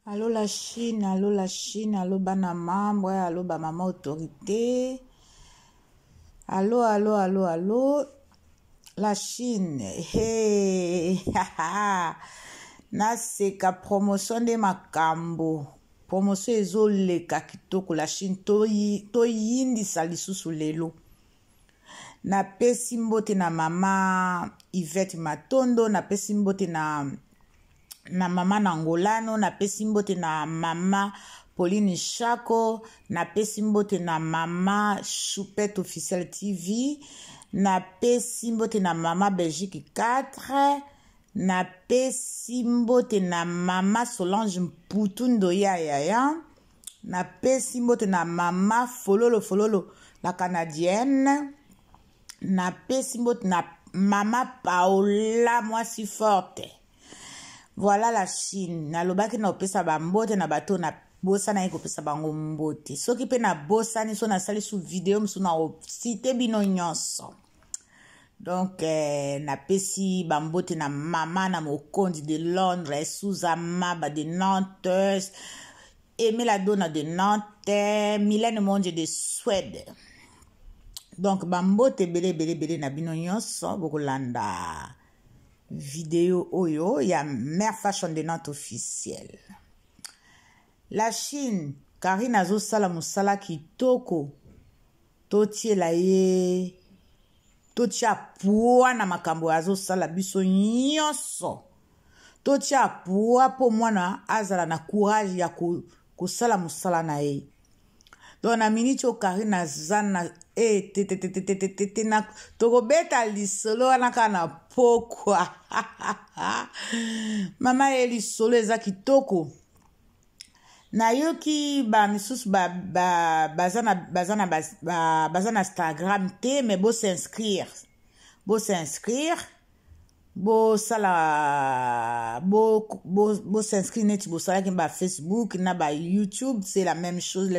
Allô la Chine, allô la Chine, allô bana membre, allô ba maman autorité. Allô, allô, allô, allô. La Chine, hey, naseka promotion de makambo. Promotion ezoleka kitoko la Chine to yindisa lisusu lelo. Na pesi mbote na mama Yvette Matondo, na pesi mbote na mama Nangolano, na pesi mbote na mama Pauline Chako, na pesi mbote na mama Choupette Officiel TV, na pesi mbote na mama Belgique 4, na pesi mbote na mama Solange Mputundo ya, na pesi mbote na mama Fololo la Canadienne, na pesi mbote na mama Paola Mwasi Forte. Voilà la Chine. Na lobaki na opesa ba mbote na bato na bosa na ekopesa bango mbote. Soki pe na bosa ni so na sali sous vidéo msu na cité bino nyonso. Donc na pesi ba mbote na mama na Mokondi de Londres, Suzama ba de Nantes, Emela Dona de Nantes, Mylène Monge de Suède. Donc ba mbote bele na bino nyonso bokolanda vidéo oyo ya Mère Fashion de Nantes officielle. La Chine, Karine azo sala musala kitoko, totie la ye, totia pua na makambo azo sala biso nyonso, totia pua po mwana azala na courage ya kusala musala na ye. Donc na minute o Karine azana na tokobeta lisolo wana kana pokwa. Mama ye lisolo eza kitoko. Na yoki ba misusu bazana Instagram te, mais bo s'inscrire. Bo s'inscrire net bo sala ki ba Facebook na ba YouTube, c'est la même chose,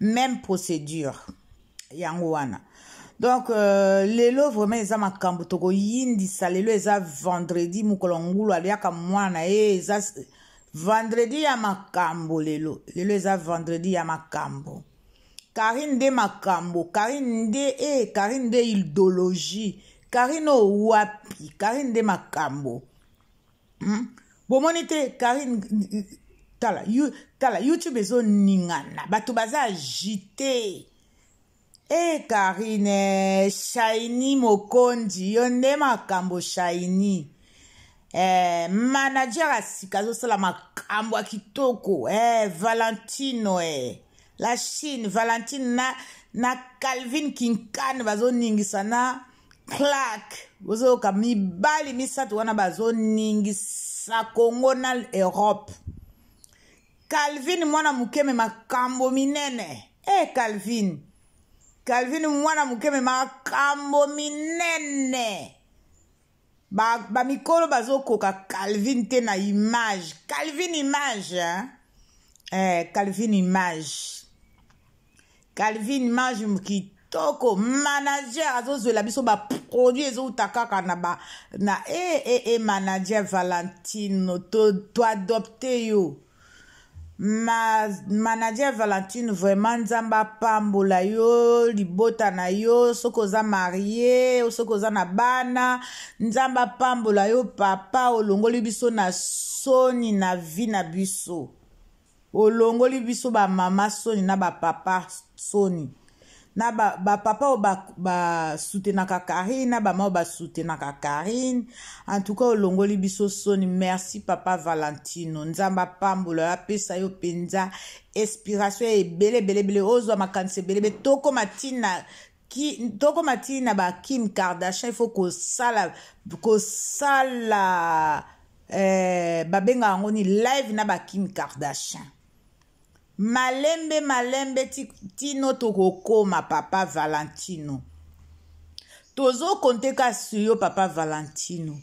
même procédure. Yango wana. Donc lelo vraiment eza makambo toko yindisa lelo eza vendredi mukolongulu aliaka mwana eza vendredi ya makambo lelo eza vendredi ya makambo. Karine de makambo, Karine de idéologie, Karine wapi, Karine de makambo. Bomonite Karine tala YouTube ezo ningana bato baza agité. Karine Shiny Mokondi yonde makambo Shiny manager asikazo sala makambo akitoko Valentino la Chine Valentine na Calvin Kinkan bazo ningisa na Clark bozo ka mibali misatu wana bazo ningisa Congo na Europe. Calvin mwana mukeme makambo minene Calvin mwana mukeme makambo minene. Ba mikolo bazokoka Calvin te na image. Calvin image, Calvin image. Calvin image mkitoko. Manager azozwela biso ba produit ezo utakaka na manager Valentino to adopte yo. Manager Valentine vraiment nzamba pambola yo libota na yo soko za marié soko za na bana nzamba pambola yo papa olongoli biso na soni na vie na biso olongoli biso ba mama soni na ba papa soni na ba papa o ba soutenaka Karine na ba mama ba soutenaka Karine. En tout cas olongoli biso soni. Merci papa Valentino nzamba pambola ya pesa yo penza inspiration ebele ozo makanse belebe toko matina ba Kim Kardashian. Il faut ko sala babenga ngoni live na ba Kim Kardashian. Malembe tino tokokoma papa Valentino. Tozo konte ka suyo papa Valentino.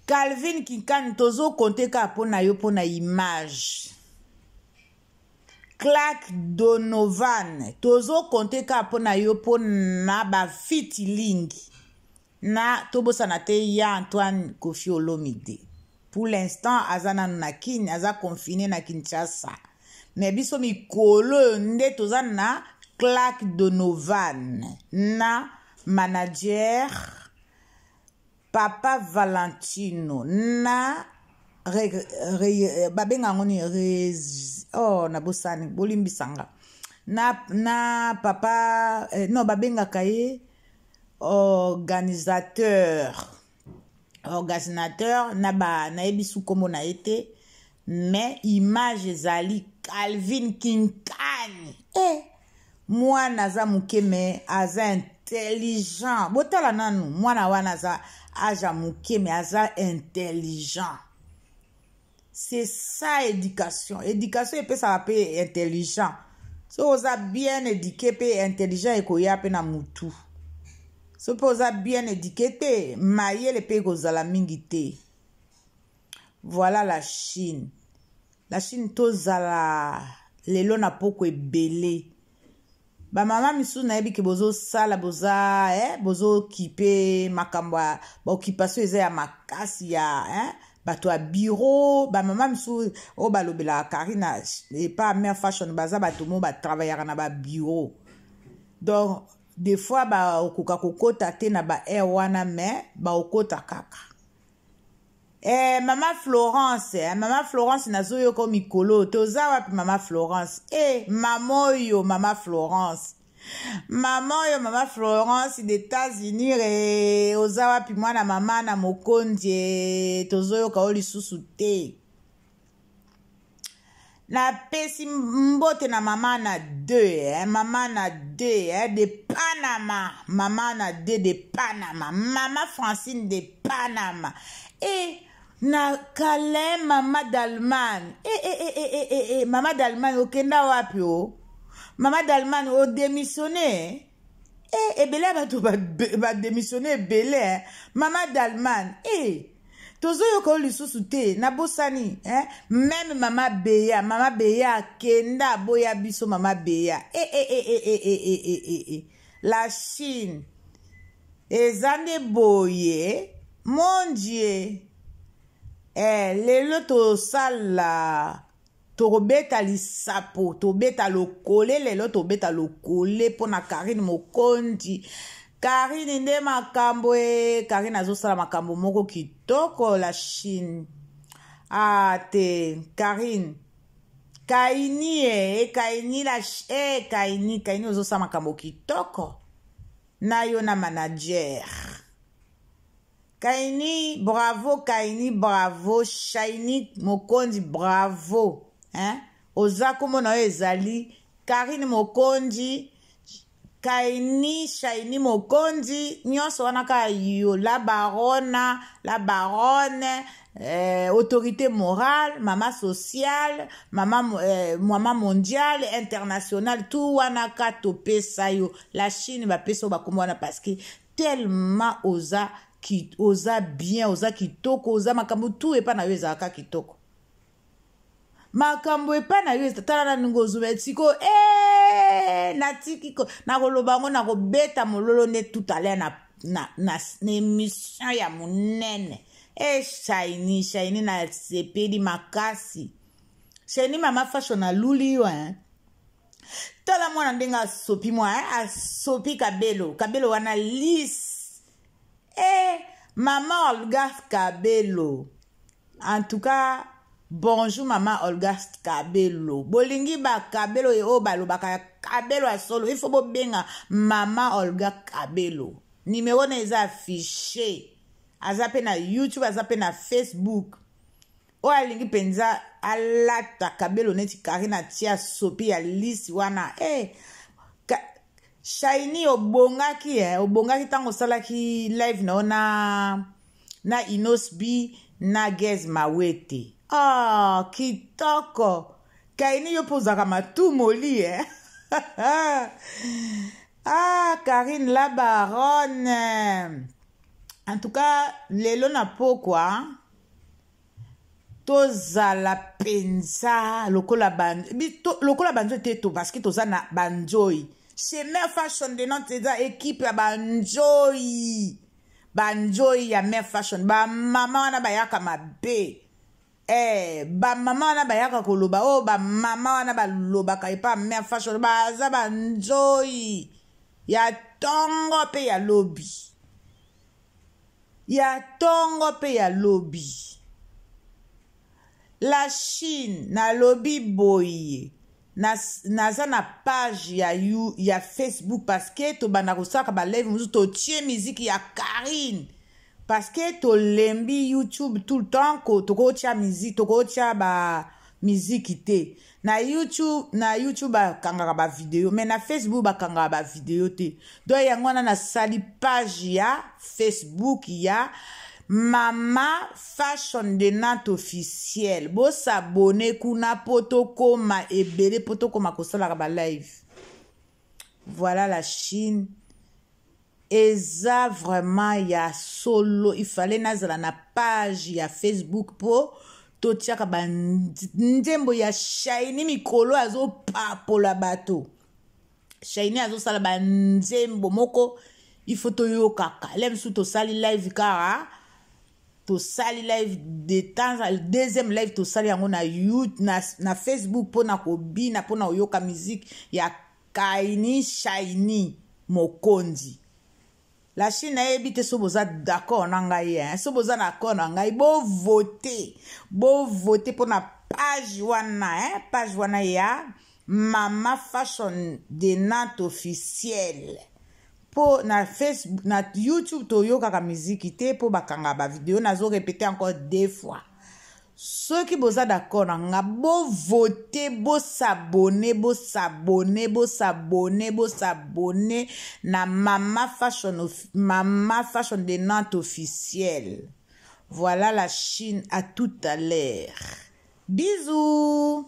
Calvin Kinkan tozo konte ka pona yo pona image. Clark Donovan tozo konte ka pona yo pona ba fitiling. Na tobo sanate ya Antoine Kofi Olomide. pour l'instant aza nanu na kini aza confiné na Kinshasa mais biso mikolo nde toza na Clark Donovan na manager Papa Valentino na babenga ngoni na bosani bolimbisanga na papa non babenga kaye organisateur na ebisu komo na ete mais image ezali Calvin Kinkani mwana aza muke me aza intelligent botala nanu mwana wana aza aja muke me aza intelligent. C'est ça éducation. Éducation et ça peut intelligent. So oza bien éduqué pe intelligent et koya pe na mutu. So oza bien éduqué te maye le pe kozala mingi te. Voilà la Chine. La Chine tozala lelo na poko ebele. Ba mama misu na yebi ke bozo sala bozo kipe makamba ba occupation eza ya makasi ya bato a bureau ba mama misu o balobela Karina et pas mère fashion baza bato mo ba travailler na ba bureau donc des fois ba okoka kokota te na ba air wana mais ba okota kaka mama Florence nazoyo ko mikolo toza wapi mama Florence mama Florence d'États-Unis oza wapi mwana mama na mokonzi tozoyo ka olisusu te na pesi mbote na mama na deux de Panama de Panama mama Francine de Panama na kale mama d'Allemagne mama d'Allemagne okenda wapi mama d'Allemagne o démissionné ebele bato ba démissionné ebele mama d'Allemagne tozoyo ko lisusu te na bosani même mama Beya kenda boya biso mama Beya la Chine ezande boye mon Dieu lelo to sala tobeta lisapo tobeta lokole lelo tobeta lokole pona Karine Mokonzi Karine nde makambo Karine azosala makambo moko kitoko la Chine te Karine Kaini Kaini ozosala makambo kitoko na yo na manager Kaini bravo Shiny Mokonzi bravo oza komona ezali Karine Mokonzi Kaini Shiny Mokonzi nyonso wana ka yo la baronne autorité morale mama sociale mama mondiale internationale tout wana ka topesa yo la Chine ba peso ba komona parce que tellement oza bien oza kitoko oza makambo tout epa na yo ezalaka kitoko makambo epa na yo tala na ningo zumetiko natikiko nakoloba ngo nakobeta mololo ne tout à l'heure na émission ya munene Shiny na sepeli makasi Shiny mama fashion na luli yo tala mwana ndenga asopi asopi kabelo wana lisse maman Olga Kabelo. En tout cas, bonjour maman Olga Kabelo. Bolingi ba Kabelo balo baka Kabelo a solo. Il faut benga maman Olga Kabelo. Numéro n'est affiché. Azape na YouTube, azape na Facebook. Alingi penza alata Kabelo neti Karina tia sopi ya lisi wana. Shiny obongaki tango salaki live na Inosbi na Gez Mawete kitoko Kaini yo pozaka matu moli Karine la baronne en tout cas lelo na pokwa tozala penza lokola banjo teto parce que toza na banjoy chez Mère Fashion de notre équipe ya banjoy ya Mère Fashion ba mama wana bayaka mabe ba mama wana bayaka koloba o ba mama wana balobaka epa mère fashion baza banzoi ya tongo pe ya lobi la Chine na lobi boye naza na page ya Facebook parce que to bana kosaka ba live muzu to tie musique ya Karine parce que to lembi YouTube tout le temps ko to ko tia musique to ko tia ba musique te na YouTube bakangaka ba vidéo mais na Facebook bakangaka ba vidéo te donc yango wana na sali page ya Facebook ya Mama Fashion de Nantes officiel. Bo s'abonner kuna potokoma ebele potokoma kosala ba live. Voilà la Chine. Eza vraiment ya solo. Il fallait nazala na page ya Facebook po totiaka ba ndembo ya Shiny mikolo azo papola bato. Shiny azo sala ba ndembo moko il faut to yokaka. Lem su to sali live kara. To sali live de temps deuxième live to sali yango na YouTube na Facebook po na kobina po na oyoka musique ya Kaini Shiny Mokondi. La Chine na ebite so boza d'accord na ngai so boza na accord na ngai bo voter po na page wana ya Mama Fashion de Nantes officiel. Po na Facebook, na YouTube to yoka ka musique te po bakanga ba vidéo nazo répéter encore 2 fois. Ceux qui boza d'accord nga bo voter, bo s'abonner na Mama Fashion de Nantes officiel. Voilà la Chine, à tout à l'heure. Bisous.